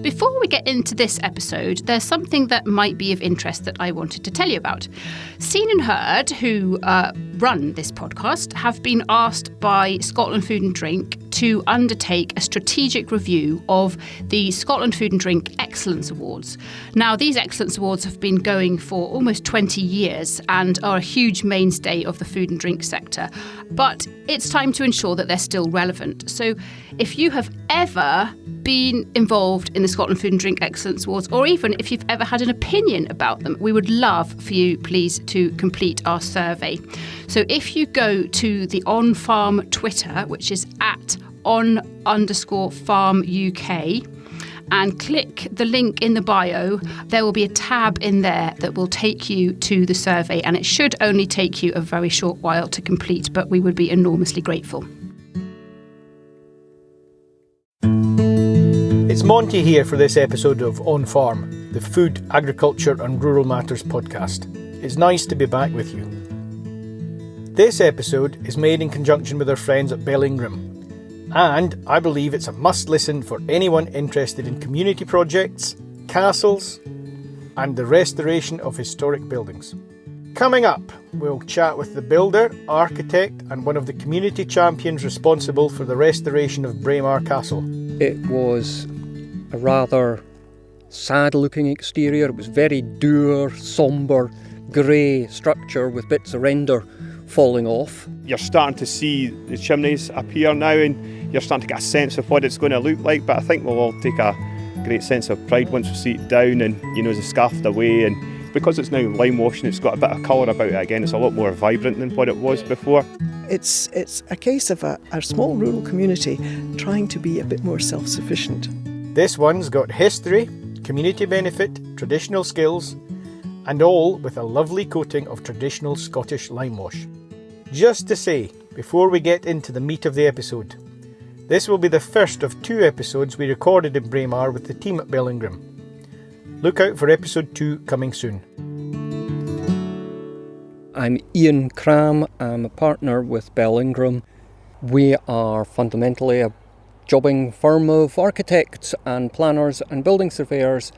Before we get into this episode, there's something that might be of interest that I wanted to tell you about. Scene and Heard, who run this podcast, have been asked by Scotland Food and Drink to undertake a strategic review of the Scotland Food and Drink Excellence Awards. Now, these Excellence Awards have been going for almost 20 years and are a huge mainstay of the food and drink sector. But it's time to ensure that they're still relevant. So if you have ever been involved in the Scotland Food and Drink Excellence Awards, or even if you've ever had an opinion about them, we would love for you, please, to complete our survey. So if you go to the On Farm Twitter, which is at @on_farm UK, and click the link in the bio, there will be a tab in there that will take you to the survey, and it should only take you a very short while to complete, but we would be enormously grateful. It's Monty here for this episode of On Farm, the Food, Agriculture and Rural Matters podcast. It's nice to be back with you. This episode is made in conjunction with our friends at Bell Ingram, and I believe it's a must-listen for anyone interested in community projects, castles and the restoration of historic buildings. Coming up, we'll chat with the builder, architect and one of the community champions responsible for the restoration of Braemar Castle. It was a rather sad-looking exterior. It was very dour, sombre, grey structure with bits of render falling off. You're starting to see the chimneys appear now and you're starting to get a sense of what it's going to look like, but I think we'll all take a great sense of pride once we see it down and, the scaffed away, and because it's now lime washing, it's got a bit of colour about it again. It's a lot more vibrant than what it was before. It's a case of a small rural community trying to be a bit more self-sufficient. This one's got history, community benefit, traditional skills, and all with a lovely coating of traditional Scottish lime wash. Just to say, before we get into the meat of the episode, this will be the first of 2 episodes we recorded in Braemar with the team at Bell Ingram. Look out for episode 2 coming soon. I'm Iain Cram. I'm a partner with Bell Ingram. We are fundamentally a jobbing firm of architects and planners and building surveyors.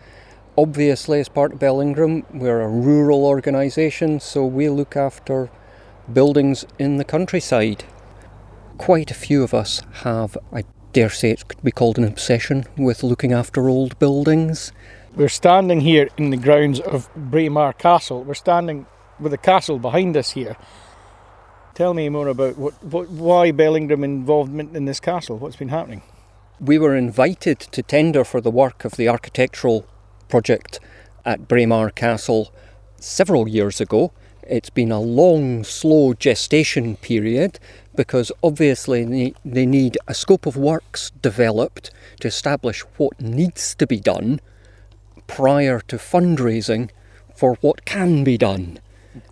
Obviously, as part of Bell Ingram, we're a rural organisation, so we look after buildings in the countryside. Quite a few of us have, I dare say it could be called an obsession with looking after old buildings. We're standing here in the grounds of Braemar Castle. We're standing with the castle behind us here. Tell me more about why Bell Ingram involvement in this castle. What's been happening? We were invited to tender for the work of the architectural project at Braemar Castle several years ago. It's been a long, slow gestation period because obviously they need a scope of works developed to establish what needs to be done prior to fundraising for what can be done.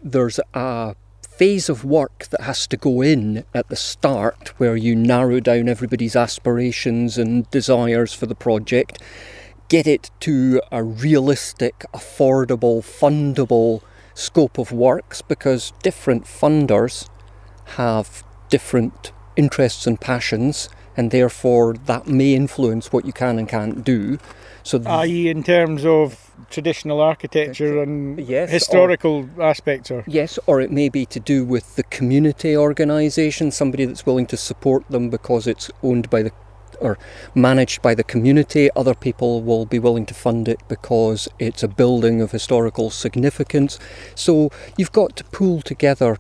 There's a phase of work that has to go in at the start where you narrow down everybody's aspirations and desires for the project, get it to a realistic, affordable, fundable scope of works, because different funders have different interests and passions, and therefore that may influence what you can and can't do. So, i.e. in terms of traditional architecture and historical aspects? Yes, or it may be to do with the community organisation, somebody that's willing to support them because it's owned by or managed by the community. Other people will be willing to fund it because it's a building of historical significance. So you've got to pool together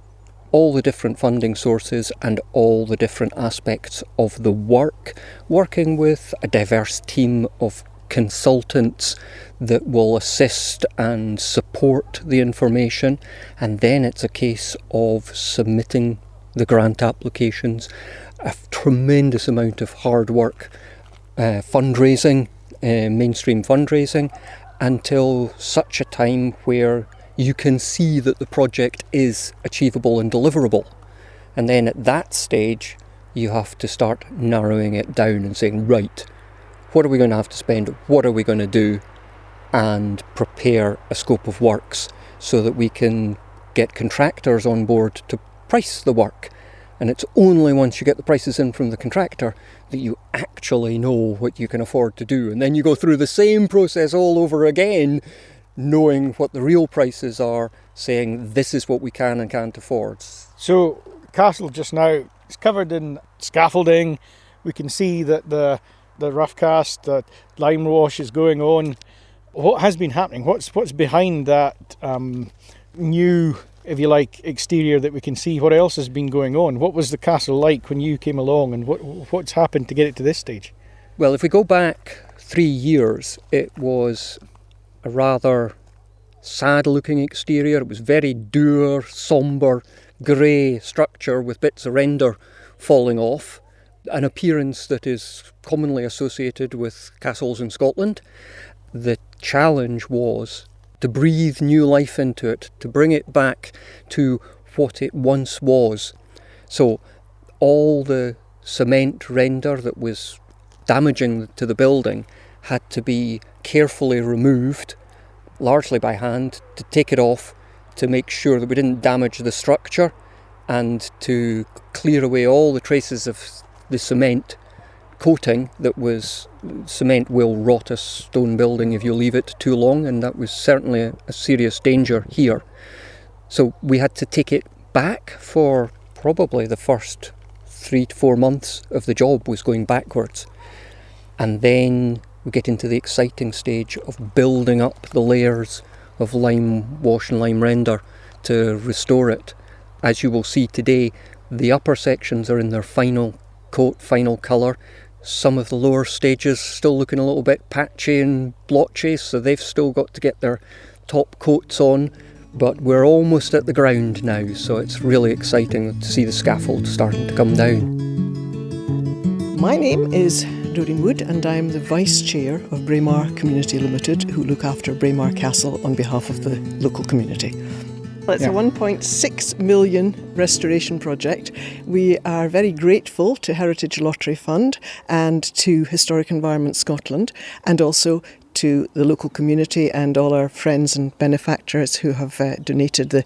all the different funding sources and all the different aspects of the work, working with a diverse team of consultants that will assist and support the information, and then it's a case of submitting the grant applications. A tremendous amount of hard work, fundraising, mainstream fundraising, until such a time where you can see that the project is achievable and deliverable. And then at that stage, you have to start narrowing it down and saying, right, what are we going to have to spend? What are we going to do? And prepare a scope of works so that we can get contractors on board to price the work And it's only once you get the prices in from the contractor that you actually know what you can afford to do. And then you go through the same process all over again, knowing what the real prices are, saying this is what we can and can't afford. So, castle just now is covered in scaffolding. We can see that the rough cast, the lime wash is going on. What has been happening? What's behind that new, if you like, exterior that we can see? What else has been going on? What was the castle like when you came along, and what's happened to get it to this stage? Well, if we go back 3 years, it was a rather sad-looking exterior. It was very dour, sombre, grey structure with bits of render falling off, an appearance that is commonly associated with castles in Scotland. The challenge was to breathe new life into it, to bring it back to what it once was. So all the cement render that was damaging to the building had to be carefully removed, largely by hand, to take it off, to make sure that we didn't damage the structure, and to clear away all the traces of the cement coating. Cement will rot a stone building if you leave it too long, and that was certainly a serious danger here. So we had to take it back for probably the first 3 to 4 months of the job was going backwards. And then we get into the exciting stage of building up the layers of lime wash and lime render to restore it. As you will see today, the upper sections are in their final coat, final colour. Some of the lower stages still looking a little bit patchy and blotchy, so they've still got to get their top coats on, but we're almost at the ground now, so it's really exciting to see the scaffold starting to come down. My name is Doreen Wood, and I'm the Vice Chair of Braemar Community Ltd, who look after Braemar Castle on behalf of the local community. It's a 1.6 million restoration project. We are very grateful to Heritage Lottery Fund and to Historic Environment Scotland, and also to the local community and all our friends and benefactors who have donated the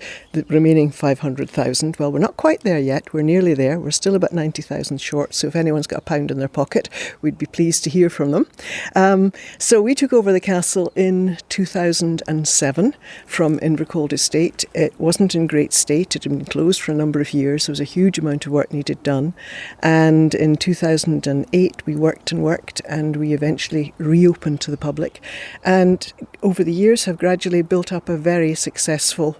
remaining 500,000. Well, we're not quite there yet. We're nearly there. We're still about 90,000 short. So if anyone's got £1 in their pocket, we'd be pleased to hear from them. So we took over the castle in 2007 from Invercold Estate. It wasn't in great state. It had been closed for a number of years. There was a huge amount of work needed done. And in 2008, we worked, and we eventually reopened to the public. And over the years have gradually built up a very successful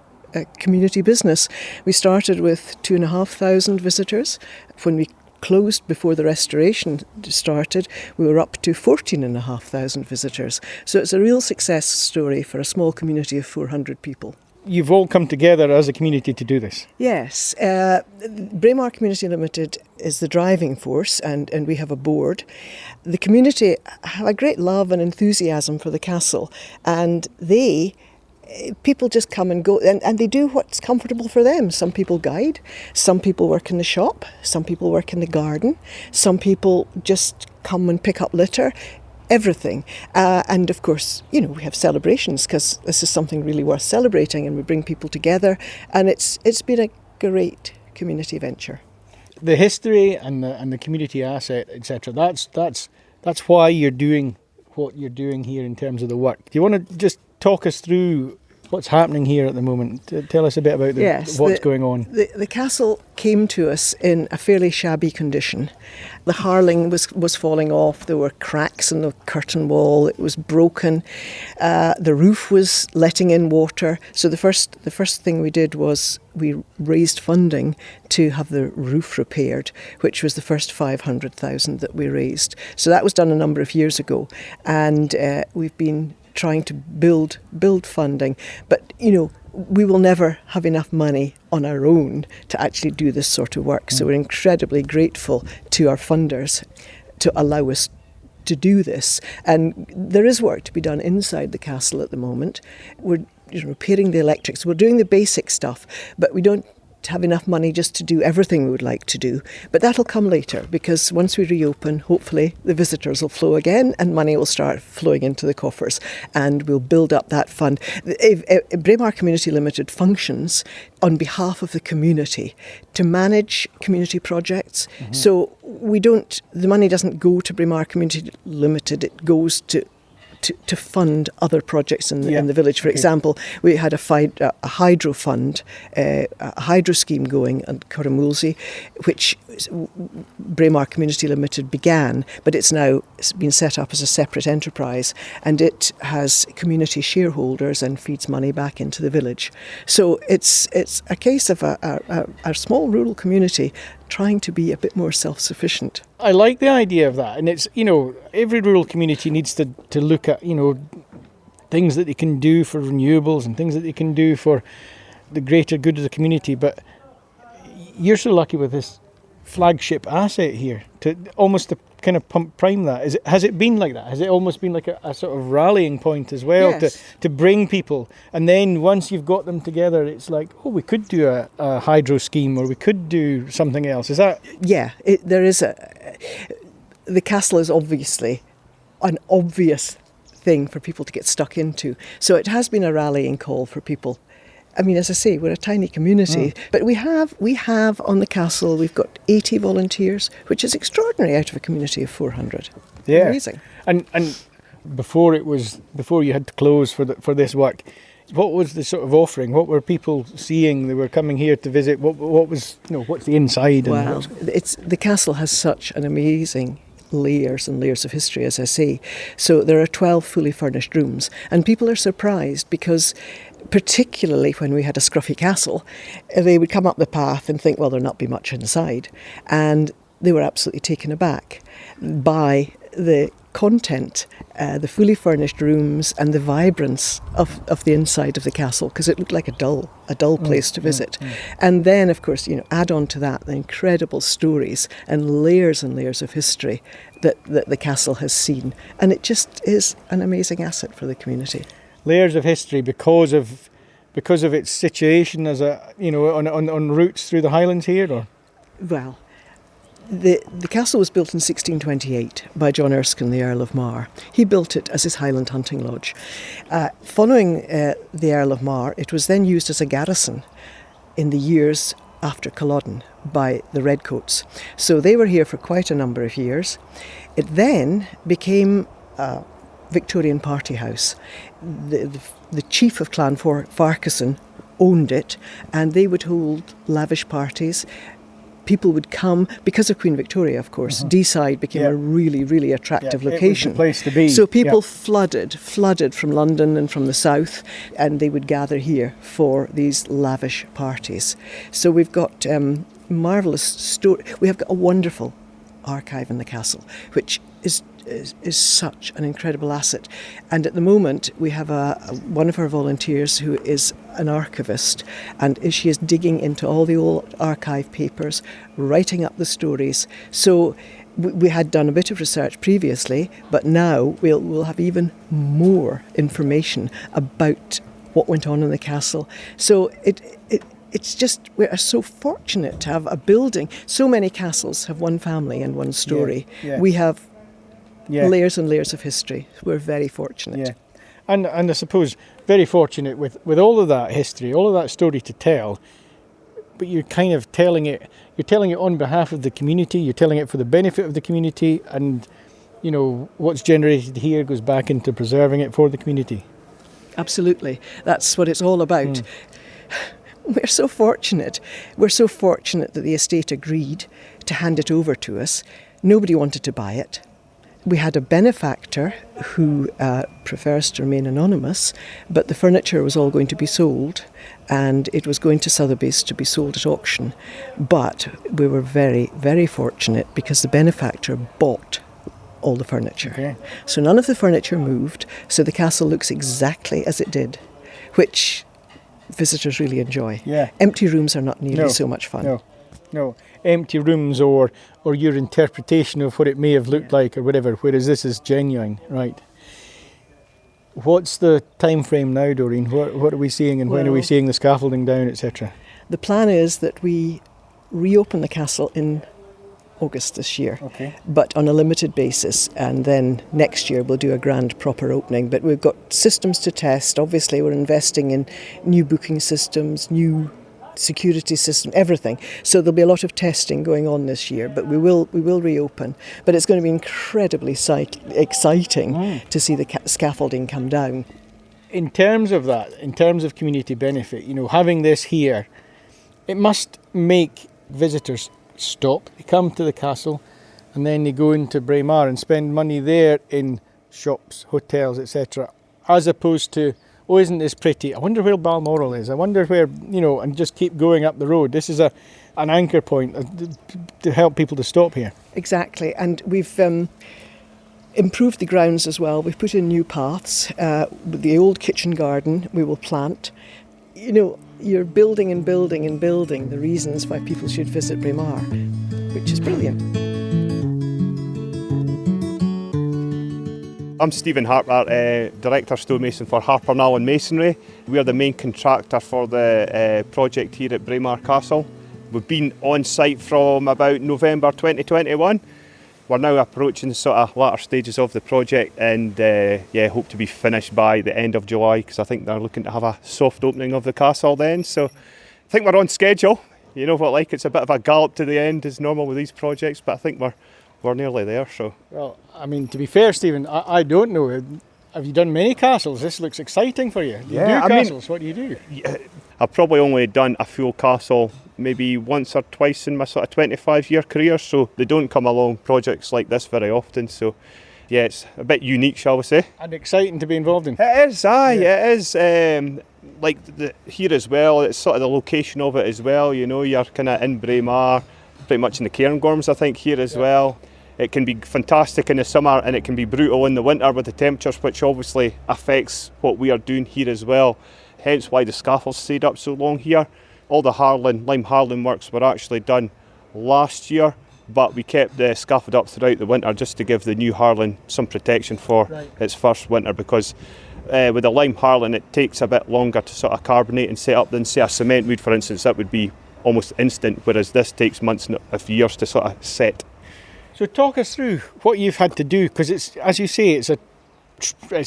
community business. We started with 2,500 visitors. When we closed before the restoration started, we were up to 14,500 visitors. So it's a real success story for a small community of 400 people. You've all come together as a community to do this. Yes. Braemar Community Ltd is the driving force, and we have a board. The community have a great love and enthusiasm for the castle, and people just come and go, and they do what's comfortable for them. Some people guide, some people work in the shop, some people work in the garden, some people just come and pick up litter. Everything. And of course, we have celebrations because this is something really worth celebrating, and we bring people together, and it's been a great community venture. The history and the community asset, etc. That's why you're doing what you're doing here in terms of the work. Do you want to just talk us through what's happening here at the moment? Tell us a bit about what's going on. The castle came to us in a fairly shabby condition. The harling was falling off. There were cracks in the curtain wall. It was broken. The roof was letting in water. So the first thing we did was we raised funding to have the roof repaired, which was the first 500,000 that we raised. So that was done a number of years ago, and we've been trying to build funding, but we will never have enough money on our own to actually do this sort of work. So we're incredibly grateful to our funders to allow us to do this. And there is work to be done inside the castle at the moment. We're repairing the electrics. We're doing the basic stuff, but we don't have enough money just to do everything we would like to do. But that'll come later, because once we reopen, hopefully the visitors will flow again and money will start flowing into the coffers, and we'll build up that fund. Braemar Community Ltd functions on behalf of the community to manage community projects. So the money doesn't go to Braemar Community Ltd, it goes to fund other projects in the village. For example, we had a hydro fund, a hydro scheme going at Corramulsey, which Braemar Community Ltd began, but it's now been set up as a separate enterprise, and it has community shareholders and feeds money back into the village. So it's a case of a small rural community trying to be a bit more self-sufficient. I like the idea of that, and it's, every rural community needs to look at, things that they can do for renewables and things that they can do for the greater good of the community. But you're so lucky with this flagship asset here to almost to kind of prime that. Has it been like that? Has it almost been like a sort of rallying point as well? Yes. to bring people, and then once you've got them together, it's like, we could do a hydro scheme, or we could do something else. Is that? Yeah, there is the castle is obviously an obvious thing for people to get stuck into. So it has been a rallying call for people. I mean, as I say, we're a tiny community, but we have on the castle, we've got 80 volunteers, which is extraordinary out of a community of 400. Yeah. Amazing. And before you had to close for this work, what was the sort of offering? What were people seeing? They were coming here to visit. What was, what's the inside? Wow. The castle has such an amazing layers and layers of history, as I say. So there are 12 fully furnished rooms, and people are surprised because, particularly when we had a scruffy castle, they would come up the path and think, well, there'll not be much inside. And they were absolutely taken aback by the content, the fully furnished rooms and the vibrance of the inside of the castle, because it looked like a dull place to visit. And then, of course, add on to that the incredible stories and layers of history that the castle has seen. And it just is an amazing asset for the community. Layers of history because of its situation as on routes through the Highlands here, or? Well, the castle was built in 1628 by John Erskine, the Earl of Mar. He built it as his Highland hunting lodge. Following the Earl of Mar, it was then used as a garrison in the years after Culloden by the Redcoats. So they were here for quite a number of years. It then became a Victorian party house. The chief of Clan Farquharson owned it, and they would hold lavish parties. People would come, because of Queen Victoria, of course. Deeside became a really, really attractive location. It was the place to be. So people flooded from London and from the south, and they would gather here for these lavish parties. So we've got marvellous story. We have got a wonderful archive in the castle, which is such an incredible asset. And at the moment we have one of our volunteers who is an archivist, and she is digging into all the old archive papers, writing up the stories. So we had done a bit of research previously, but now we'll have even more information about what went on in the castle. So it's just, we are so fortunate to have a building. So many castles have one family and one story. We have layers and layers of history. We're very fortunate. Yeah. And I suppose very fortunate with all of that history, all of that story to tell, but you're kind of telling it on behalf of the community, you're telling it for the benefit of the community, and what's generated here goes back into preserving it for the community. Absolutely. That's what it's all about. We're so fortunate. We're so fortunate that the estate agreed to hand it over to us. Nobody wanted to buy it. We had a benefactor who prefers to remain anonymous, but the furniture was all going to be sold, and it was going to Sotheby's to be sold at auction. But we were very, very fortunate because the benefactor bought all the furniture. Okay. So none of the furniture moved, so the castle looks exactly as it did, which visitors really enjoy. Yeah. Empty rooms are not nearly so much fun. No. Empty rooms or your interpretation of what it may have looked like or whatever, whereas this is genuine, right? What's the time frame now, Doreen? What are we seeing, and when are we seeing the scaffolding down, etc.? The plan is that we reopen the castle in August this year, but on a limited basis, and then next year we'll do a grand proper opening. But we've got systems to test. Obviously we're investing in new booking systems, new security system, everything. So there'll be a lot of testing going on this year, but we will reopen. But it's going to be incredibly exciting to see the scaffolding come down. In terms of that, in terms of community benefit, having this here, it must make visitors stop. They come to the castle and then they go into Braemar and spend money there in shops, hotels, etc. As opposed to, oh, isn't this pretty? I wonder where Balmoral is. I wonder where, and just keep going up the road. This is an anchor point to help people to stop here. Exactly. And we've improved the grounds as well. We've put in new paths. The old kitchen garden we will plant. You're building and building and building the reasons why people should visit Braemar, which is brilliant. I'm Steven Harper, Director Stonemason for Harper and Allen Masonry. We are the main contractor for the project here at Braemar Castle. We've been on site from about November 2021. We're now approaching the sort of latter stages of the project and hope to be finished by the end of July, because I think they're looking to have a soft opening of the castle then. So I think we're on schedule. You know what, it's a bit of a gallop to the end as normal with these projects, but I think we're nearly there. So, well, to be fair, Stephen, I don't know. Have you done many castles? This looks exciting for you. Do you do castles? What do you do? Yeah, I've probably only done a full castle maybe once or twice in my sort of 25-year career, so they don't come along projects like this very often. So, yeah, it's a bit unique, shall we say. And exciting to be involved in. It is, it is. Here as well, it's sort of the location of it as well. You're kind of in Braemar, pretty much in the Cairngorms, I think, here as well. It can be fantastic in the summer and it can be brutal in the winter with the temperatures, which obviously affects what we are doing here as well. Hence why the scaffolds stayed up so long here. All the lime Harlan works were actually done last year, but we kept the scaffold up throughout the winter just to give the new Harlan some protection for its first winter, because with the lime Harlan it takes a bit longer to sort of carbonate and set up than, say, a cement wood, for instance. That would be almost instant, whereas this takes months of years to sort of set. So talk us through what you've had to do, because it's, as you say, it's a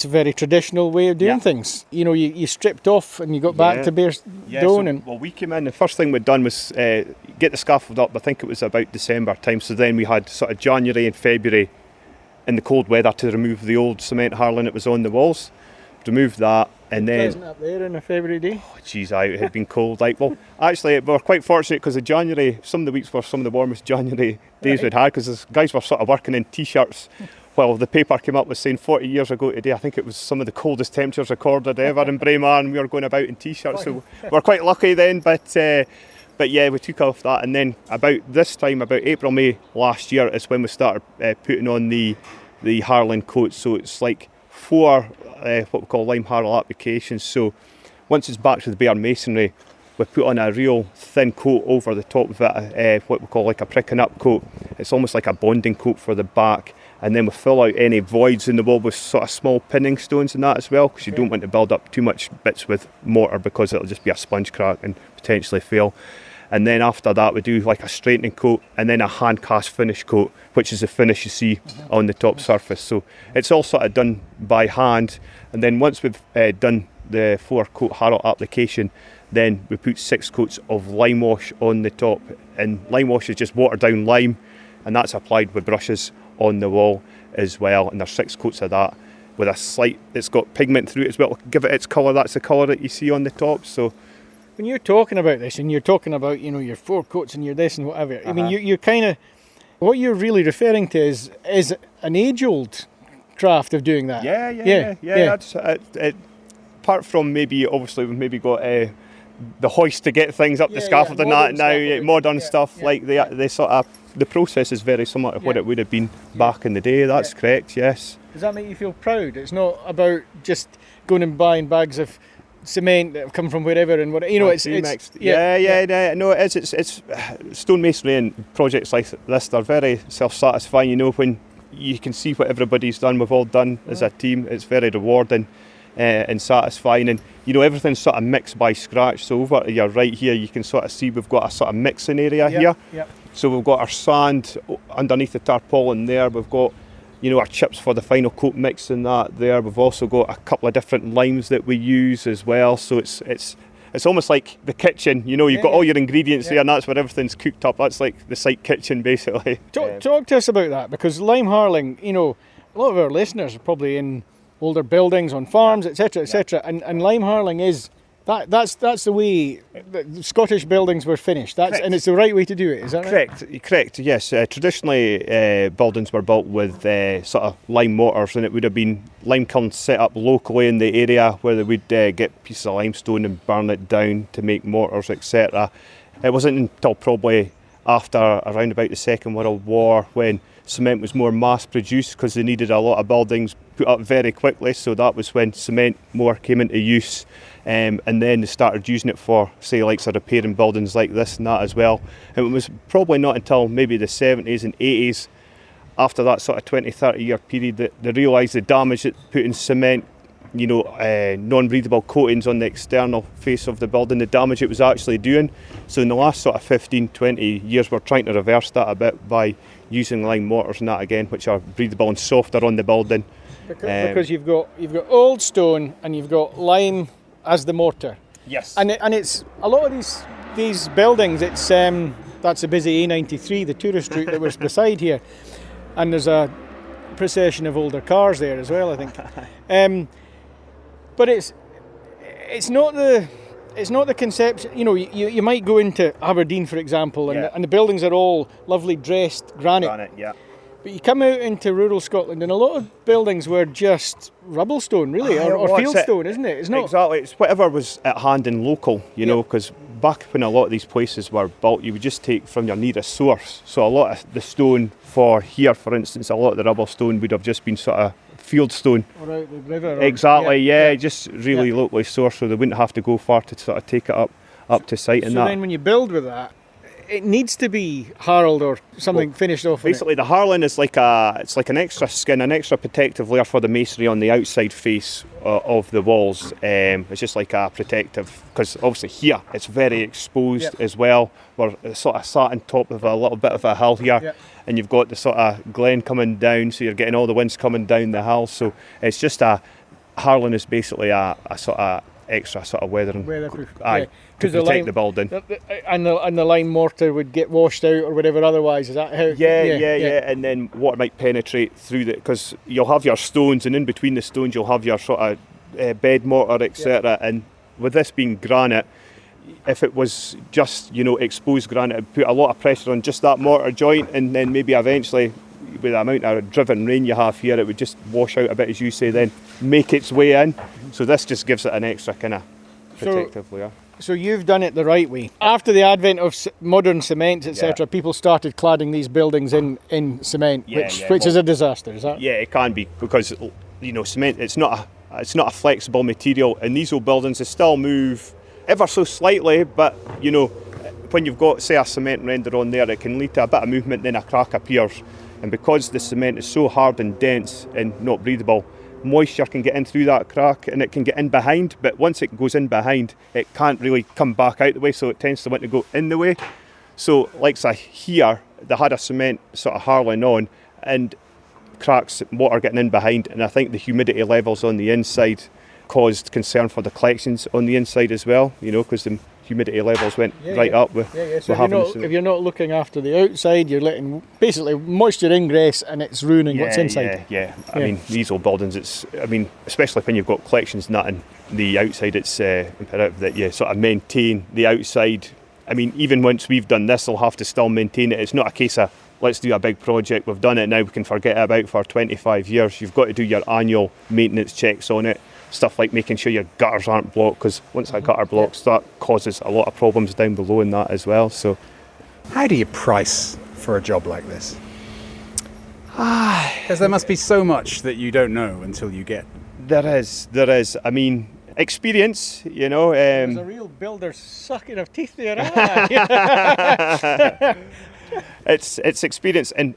very traditional way of doing things. You stripped off and you got back to bare stone. Well, we came in, the first thing we'd done was get the scaffold up. I think it was about December time, so then we had sort of January and February in the cold weather to remove the old cement Harlan that was on the walls. Removed that, and then pleasant up there on a February day. Oh geez, it had been cold. Actually, we were quite fortunate because of January. Some of the weeks were some of the warmest January days we'd had, because the guys were sort of working in t-shirts. Well, the paper came up with saying 40 years ago today, I think it was some of the coldest temperatures recorded ever in Braemar, and we were going about in t-shirts, so we were quite lucky then. But yeah, we took off that, and then about this time, about April, May last year, is when we started putting on the Harlan coat. So it's like 4 what we call lime Harlan applications. So once it's back to the bare masonry, we put on a real thin coat over the top of it, what we call like a pricking up coat. It's almost like a bonding coat for the back, and then we fill out any voids in the wall with sort of small pinning stones and that as well, because you don't want to build up too much bits with mortar, because it'll just be a sponge crack and potentially fail. And then after that we do like a straightening coat and then a hand cast finish coat, which is the finish you see on the top surface. So it's all sort of done by hand, and then once we've done the 4 coat Harald application, then we put 6 coats of lime wash on the top, and lime wash is just watered down lime, and that's applied with brushes on the wall as well, and there's 6 coats of that with a slight, it's got pigment through it as well, give it its colour. That's the colour that you see on the top. So when you're talking about this and you're talking about, your 4 coats and your this and whatever, I mean, you're kind of, what you're really referring to is an age-old craft of doing that. Yeah. That's, apart from maybe, obviously we've maybe got the hoist to get things up the scaffold and that now, modern stuff, like they sort of, the process is very similar to what it would have been back in the day. That's correct, yes. Does that make you feel proud? It's not about just going and buying bags of cement that have come from wherever and what, no, it is. It's stonemasonry and projects like this, they're very self-satisfying, when you can see what everybody's done, we've all done as a team. It's very rewarding. and satisfying. And everything's sort of mixed by scratch. So over to your right here, you can sort of see we've got a sort of mixing area here. Yep. So we've got our sand underneath the tarpaulin there. We've got our chips for the final coat mix and that there. We've also got a couple of different limes that we use as well. So it's almost like the kitchen. You've got all your ingredients there, and that's where everything's cooked up. That's like the site kitchen, basically. Talk to us about that, because lime harling, a lot of our listeners are probably in older buildings, on farms, etc., etc. And lime harling is that's the way the Scottish buildings were finished. And it's the right way to do it. Is that right? Correct. Yes. Traditionally, buildings were built with sort of lime mortars, and it would have been lime kilns set up locally in the area where they would get pieces of limestone and burn it down to make mortars, etc. It wasn't until probably after around about the Second World War when cement was more mass produced, because they needed a lot of buildings put up very quickly. So that was when cement more came into use. And then they started using it for, say, like sort of repairing buildings like this and that as well. And it was probably not until maybe the 70s and 80s, after that sort of 20-30 year period, that they realised the damage that putting cement, non-breathable coatings on the external face of the building, the damage it was actually doing. So in the last sort of 15-20 years, we're trying to reverse that a bit by using lime mortars and that again, which are breathable and softer on the building. Because you've got old stone and you've got lime as the mortar. Yes. And it's a lot of these buildings. It's that's a busy A93, the tourist route that was beside here, and there's a procession of older cars there as well, I think. But it's not the conception. You might go into Aberdeen, for example, and the buildings are all lovely dressed granite. Yeah. But you come out into rural Scotland and a lot of buildings were just rubble stone, really, or fieldstone, isn't it? It's not exactly. It's whatever was at hand and local, because back when a lot of these places were built, you would just take from your nearest source. So a lot of the stone for here, for instance, a lot of the rubble stone would have just been sort of field stone. Or out the river. Exactly, just really locally sourced, so they wouldn't have to go far to sort of take it up to site. And so then when you build with that, it needs to be harled or something finished off. Basically, the harling is like an extra skin, an extra protective layer for the masonry on the outside face of the walls. It's just like a protective, because obviously here it's very exposed as well. We're sort of sat on top of a little bit of a hill here, and you've got the sort of glen coming down, so you're getting all the winds coming down the hill. So it's just harling is basically a sort of extra sort of weatherproof. To protect the building. And the lime mortar would get washed out or whatever otherwise, is that how? Yeah. And then water might penetrate through because you'll have your stones, and in between the stones you'll have your sort of bed mortar, etc. And with this being granite, if it was just, exposed granite, it put a lot of pressure on just that mortar joint, and then maybe eventually, with the amount of driven rain you have here, it would just wash out a bit, as you say, then make its way in. So this just gives it an extra kind of protective layer. So you've done it the right way. After the advent of modern cement, etc., people started cladding these buildings in cement, which is a disaster, is that? Yeah, it can be, because cement, it's not a flexible material, and these old buildings, they still move ever so slightly, but when you've got, say, a cement render on there, it can lead to a bit of movement, then a crack appears. And because the cement is so hard and dense and not breathable, moisture can get in through that crack, and it can get in behind, but once it goes in behind, it can't really come back out the way, so it tends to want to go in the way. So like here, they had a cement sort of harling on, and cracks, water getting in behind, and I think the humidity levels on the inside caused concern for the collections on the inside as well, because the humidity levels went up with So if you're not looking after the outside, you're letting basically moisture ingress, and it's ruining what's inside. I mean, these old buildings, especially when you've got collections and that in the outside, it's imperative that you sort of maintain the outside. I mean, even once we've done this, they'll have to still maintain it. It's not a case of, let's do a big project, we've done it now, we can forget about for 25 years. You've got to do your annual maintenance checks on it. Stuff like making sure your gutters aren't blocked, because once a gutter blocks, that causes a lot of problems down below in that as well. So, how do you price for a job like this? Because there must be so much that you don't know until you get. There is. I mean, experience, There's a real builder sucking of teeth there, It's experience, and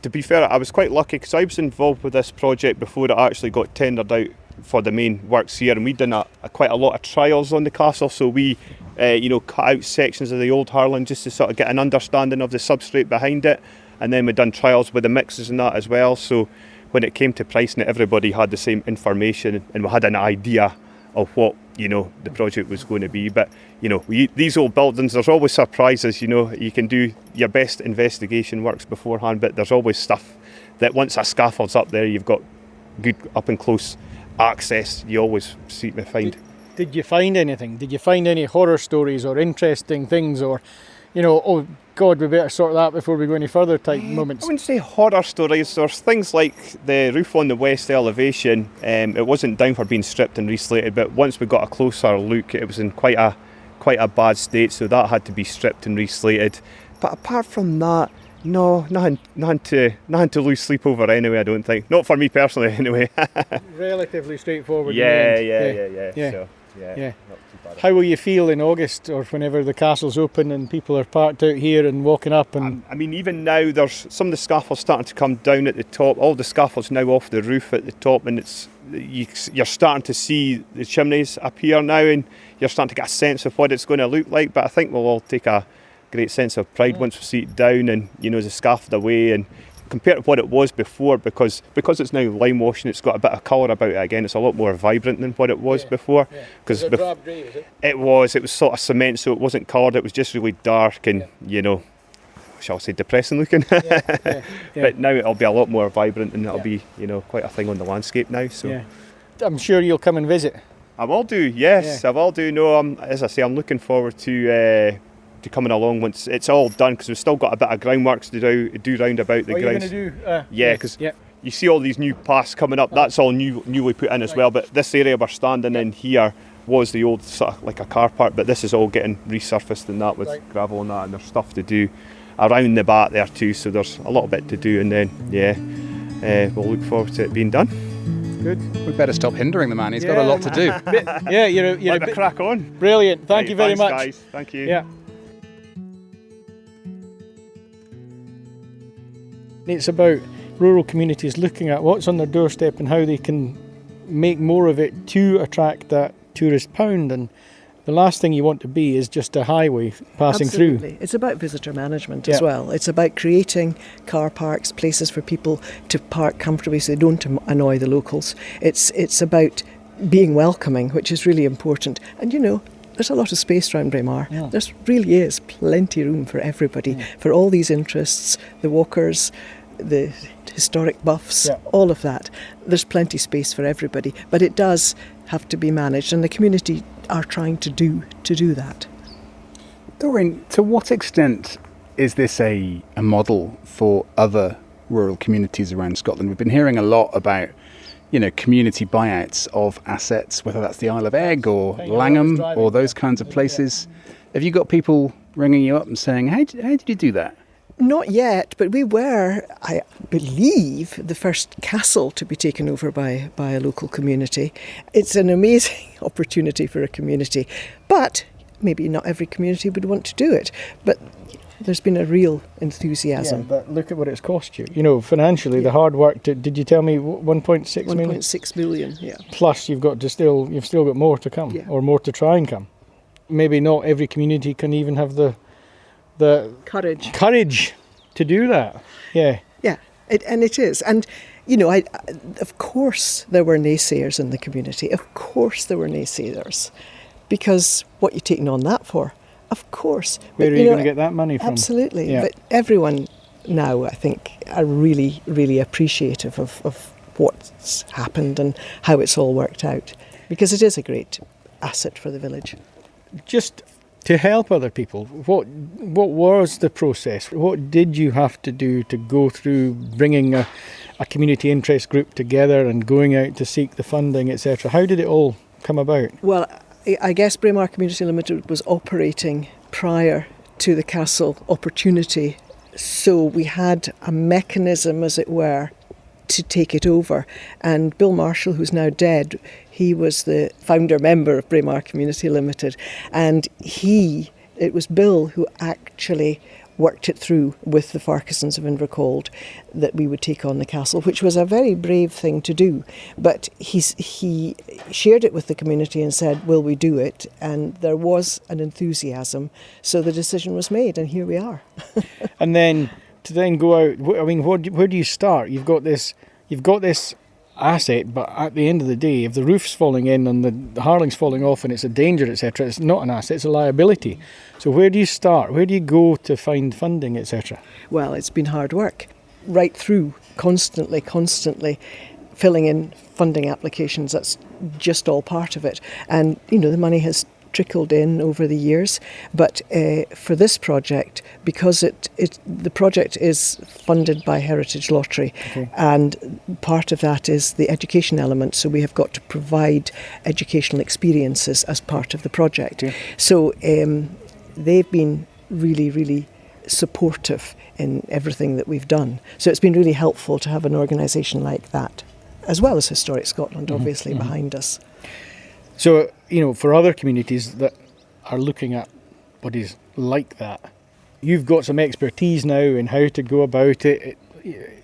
to be fair, I was quite lucky because I was involved with this project before it actually got tendered out for the main works here, and we've done quite a lot of trials on the castle. So we, cut out sections of the old Harlan just to sort of get an understanding of the substrate behind it, and then we've done trials with the mixes and that as well. So when it came to pricing it, everybody had the same information, and we had an idea of what the project was going to be. But these old buildings, there's always surprises. You can do your best investigation works beforehand, but there's always stuff that once a scaffold's up there, you've got good up and close access. You always seem to find. Did you find anything? Did you find any horror stories or interesting things, or oh God, we better sort that before we go any further type moments? I wouldn't say horror stories. There's things like the roof on the west elevation. It wasn't down for being stripped and reslated, but once we got a closer look, it was in quite a bad state, so that had to be stripped and reslated. But apart from that, no, nothing to lose sleep over anyway, I don't think. Not for me personally anyway. Relatively straightforward. Yeah. So, yeah. Not too bad. How will you feel in August or whenever the castle's open and people are parked out here and walking up? And I mean, even now, there's some of the scaffolds starting to come down at the top. All the scaffolds now off the roof at the top, and you're starting to see the chimneys appear now, and you're starting to get a sense of what it's going to look like. But I think we'll all take a great sense of pride once we see it down and the scaffold away, and compared to what it was before, because it's now lime washing, it's got a bit of colour about it again. It's a lot more vibrant than what it was before. Because drab grey, is it? It was sort of cement, so it wasn't coloured. It was just really dark and shall I say depressing looking. But now it'll be a lot more vibrant, and it'll be quite a thing on the landscape now. So I'm sure you'll come and visit. I will do. Yes, I will do. No, as I say, I'm looking forward to coming along once it's all done, because we've still got a bit of groundworks to do round about the grounds. Because you see all these new paths coming up. That's all newly put in as well. But this area we're standing in here was the old sort of like a car park, but this is all getting resurfaced and that with gravel and that, and there's stuff to do around the back there too. So there's a little bit to do, and then we'll look forward to it being done. Good. We better stop hindering the man. He's got a lot to do. You're a bit crack on. Brilliant. Thank you very much, guys. Thank you. Yeah. It's about rural communities looking at what's on their doorstep and how they can make more of it to attract that tourist pound. And the last thing you want to be is just a highway passing Absolutely. through. It's about visitor management as well. It's about creating car parks, places for people to park comfortably so they don't annoy the locals. It's about being welcoming, which is really important. And there's a lot of space around Braemar. Yeah. There really is plenty of room for everybody, for all these interests, the walkers, the historic buffs, all of that. There's plenty of space for everybody, but it does have to be managed, and the community are trying to do that. Doreen, to what extent is this a model for other rural communities around Scotland? We've been hearing a lot about community buyouts of assets, whether that's the Isle of Egg or Langham or those kinds of places. Have you got people ringing you up and saying, how did you do that? Not yet, but we were, I believe, the first castle to be taken over by a local community. It's an amazing opportunity for a community, but maybe not every community would want to do it. But there's been a real enthusiasm. Yeah, but look at what it's cost you. Financially, the hard work. Did you tell me 1.6 million? 1.6 million, yeah. Plus, you've still got more to come, or more to try and come. Maybe not every community can even have the courage to do that. And it is. And of course there were naysayers in the community. Of course there were naysayers, because what are you taking on that for? Of course. Where are you going to get that money from? Absolutely. But everyone now, I think, are really, really appreciative of what's happened and how it's all worked out, because it is a great asset for the village. Just to help other people, what was the process? What did you have to do to go through bringing a community interest group together and going out to seek the funding, etc.? How did it all come about? Well, I guess Braemar Community Ltd was operating prior to the castle opportunity, so we had a mechanism, as it were, to take it over. And Bill Marshall, who's now dead, he was the founder member of Braemar Community Ltd, and it was Bill who actually worked it through with the Farquharsons of Invercold that we would take on the castle, which was a very brave thing to do. But he shared it with the community and said, will we do it? And there was an enthusiasm. So the decision was made, and here we are. And then to then go out, I mean, where do you start? You've got this asset, but at the end of the day, if the roof's falling in and the harling's falling off and it's a danger, etc., it's not an asset, it's a liability. So where do you start? Where do you go to find funding, etc.? Well, it's been hard work, right through, constantly filling in funding applications. That's just all part of it. And, the money has trickled in over the years, but for this project, because the project is funded by Heritage Lottery, and part of that is the education element, so we have got to provide educational experiences as part of the project. So they've been really, really supportive in everything that we've done. So it's been really helpful to have an organisation like that, as well as Historic Scotland, obviously, behind us. So, for other communities that are looking at bodies like that, you've got some expertise now in how to go about it.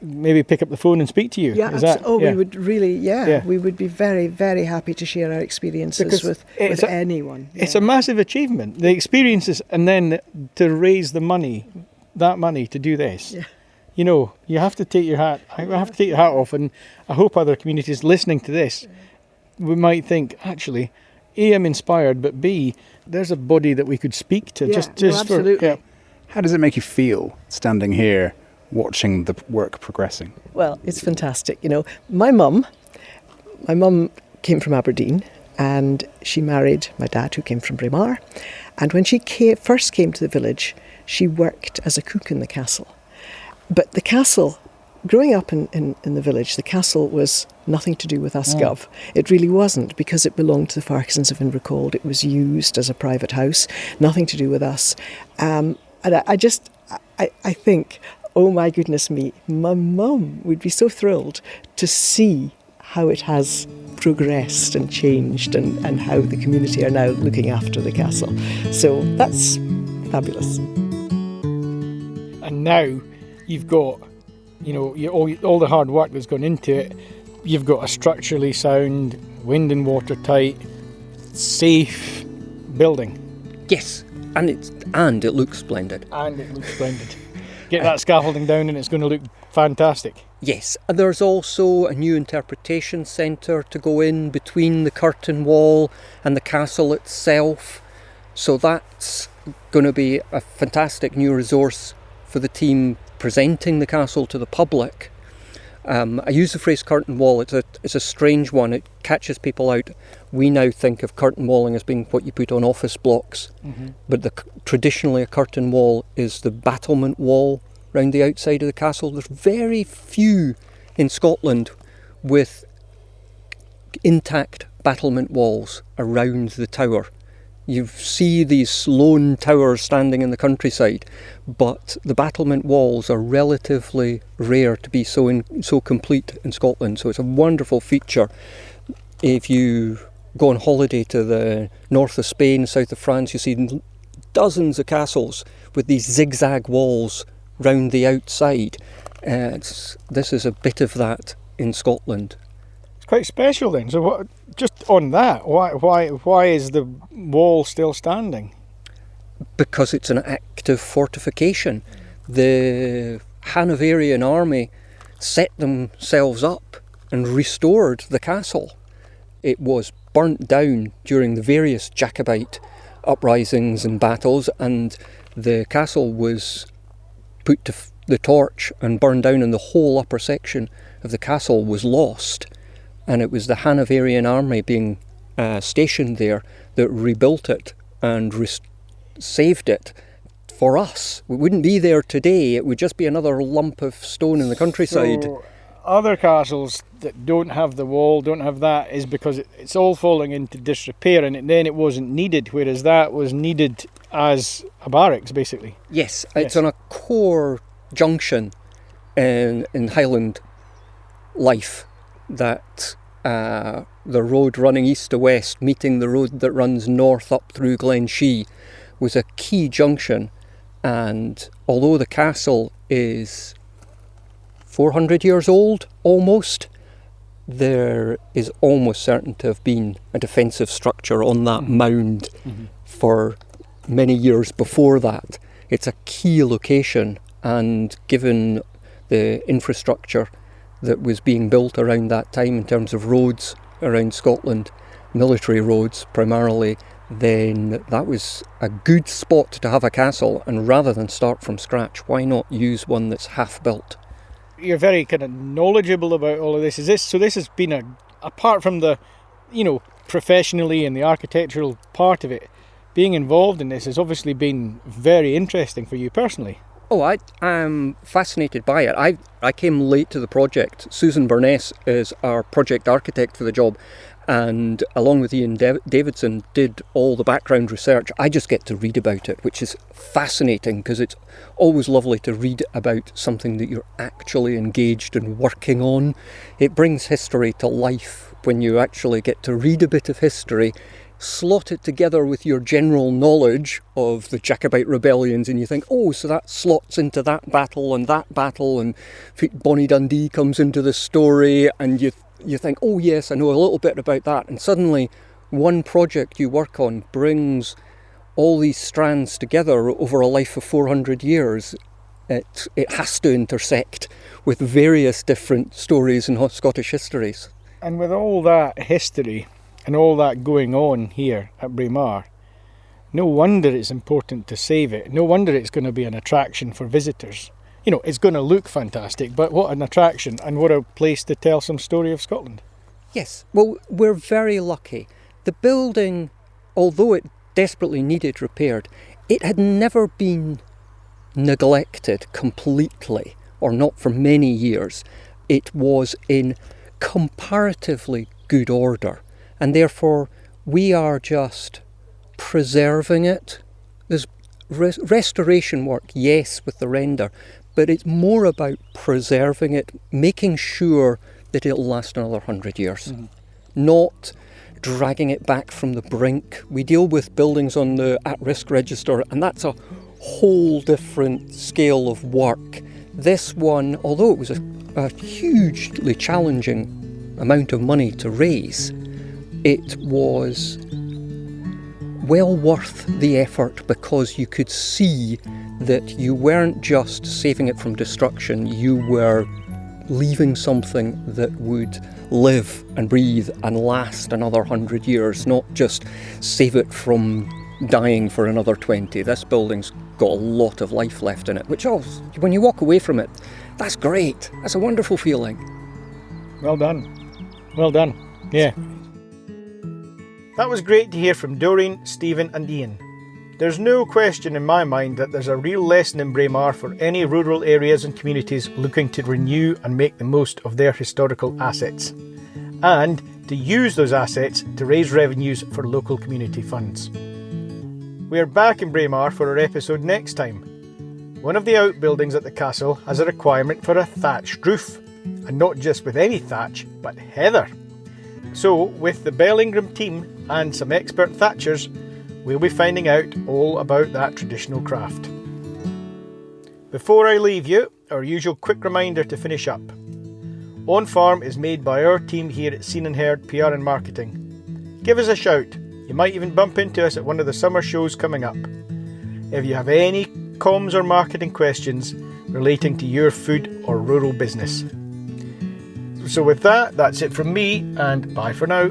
Maybe pick up the phone and speak to you. Yeah, we would really, we would be very, very happy to share our experiences with anyone. Yeah. It's a massive achievement, the experiences, and then to raise that money to do this. Yeah. You have to take your hat. I have to take your hat off, and I hope other communities listening to this, we might think, actually, A, I'm inspired, but B, there's a body that we could speak to. Absolutely. How does it make you feel standing here watching the work progressing? Well, it's fantastic. My mum came from Aberdeen, and she married my dad, who came from Braemar. And when she first came to the village, she worked as a cook in the castle. But the castle, growing up in the village, the castle was nothing to do with us Gov. It really wasn't, because it belonged to the Farquharsons of Invercold. It was used as a private house, nothing to do with us. And I think, oh my goodness me, my mum would be so thrilled to see how it has progressed and changed, and how the community are now looking after the castle. So that's fabulous. And now you've got, all the hard work that's gone into it. You've got a structurally sound, wind and watertight, safe building. Yes, and it looks splendid. Get that scaffolding down and it's going to look fantastic. Yes, and there's also a new interpretation centre to go in between the curtain wall and the castle itself. So that's going to be a fantastic new resource for the team presenting the castle to the public. I use the phrase curtain wall. It's a strange one. It catches people out. We now think of curtain walling as being what you put on office blocks, but traditionally a curtain wall is the battlement wall round the outside of the castle. There's very few in Scotland with intact battlement walls around the tower. You see these lone towers standing in the countryside, but the battlement walls are relatively rare to be so complete in Scotland. So it's a wonderful feature. If you go on holiday to the north of Spain, south of France, you see dozens of castles with these zigzag walls round the outside. This is a bit of that in Scotland. It's quite special then. So what? Just on that, why is the wall still standing? Because it's an active fortification. The Hanoverian army set themselves up and restored the castle. It was burnt down during the various Jacobite uprisings and battles, and the castle was put to the torch and burned down, and the whole upper section of the castle was lost. And it was the Hanoverian army being stationed there that rebuilt it and saved it for us. We wouldn't be there today. It would just be another lump of stone in the countryside. So other castles that don't have the wall, don't have that, is because it's all falling into disrepair, and then it wasn't needed, whereas that was needed as a barracks, basically. Yes, it's on a core junction in Highland life, that the road running east to west meeting the road that runs north up through Glen Shee was a key junction, And although the castle is 400 years old, almost, there is almost certain to have been a defensive structure on that mound for many years before that. It's a key location, and given the infrastructure that was being built around that time in terms of roads around Scotland, military roads primarily, then that was a good spot to have a castle. And rather than start from scratch, why not use one that's half built? You're very kind of knowledgeable about all of this. This has been apart from the, professionally and the architectural part of it, being involved in this has obviously been very interesting for you personally. Oh, I am fascinated by it. I came late to the project. Susan Burness is our project architect for the job, and along with Ian Davidson did all the background research. I just get to read about it, which is fascinating because it's always lovely to read about something that you're actually engaged and working on. It brings history to life when you actually get to read a bit of history, slot it together with your general knowledge of the Jacobite rebellions, and you think, oh, so that slots into that battle, and Bonnie Dundee comes into the story, and you think, oh yes, I know a little bit about that, and suddenly one project you work on brings all these strands together over a life of 400 years. It has to intersect with various different stories in Scottish histories. And with all that history and all that going on here at Braemar, no wonder it's important to save it. No wonder it's going to be an attraction for visitors. It's going to look fantastic, but what an attraction, and what a place to tell some story of Scotland. Yes, well, we're very lucky. The building, although it desperately needed repaired, it had never been neglected completely, or not for many years. It was in comparatively good order, and therefore we are just preserving it. There's restoration work, yes, with the render, but it's more about preserving it, making sure that it'll last another 100 years, not dragging it back from the brink. We deal with buildings on the at-risk register, and that's a whole different scale of work. This one, although it was a hugely challenging amount of money to raise, it was well worth the effort, because you could see that you weren't just saving it from destruction, you were leaving something that would live and breathe and last another 100 years, not just save it from dying for another 20. This building's got a lot of life left in it, which when you walk away from it, that's great. That's a wonderful feeling. Well done. Well done. Yeah. That was great to hear from Doreen, Steven and Iain. There's no question in my mind that there's a real lesson in Braemar for any rural areas and communities looking to renew and make the most of their historical assets, and to use those assets to raise revenues for local community funds. We are back in Braemar for our episode next time. One of the outbuildings at the castle has a requirement for a thatched roof, and not just with any thatch, but heather. So, with the Bell Ingram team and some expert thatchers, we'll be finding out all about that traditional craft. Before I leave you, our usual quick reminder to finish up. On Farm is made by our team here at Scene&HerdPR and Marketing. Give us a shout. You might even bump into us at one of the summer shows coming up. If you have any comms or marketing questions relating to your food or rural business. So with that, that's it from me, and bye for now.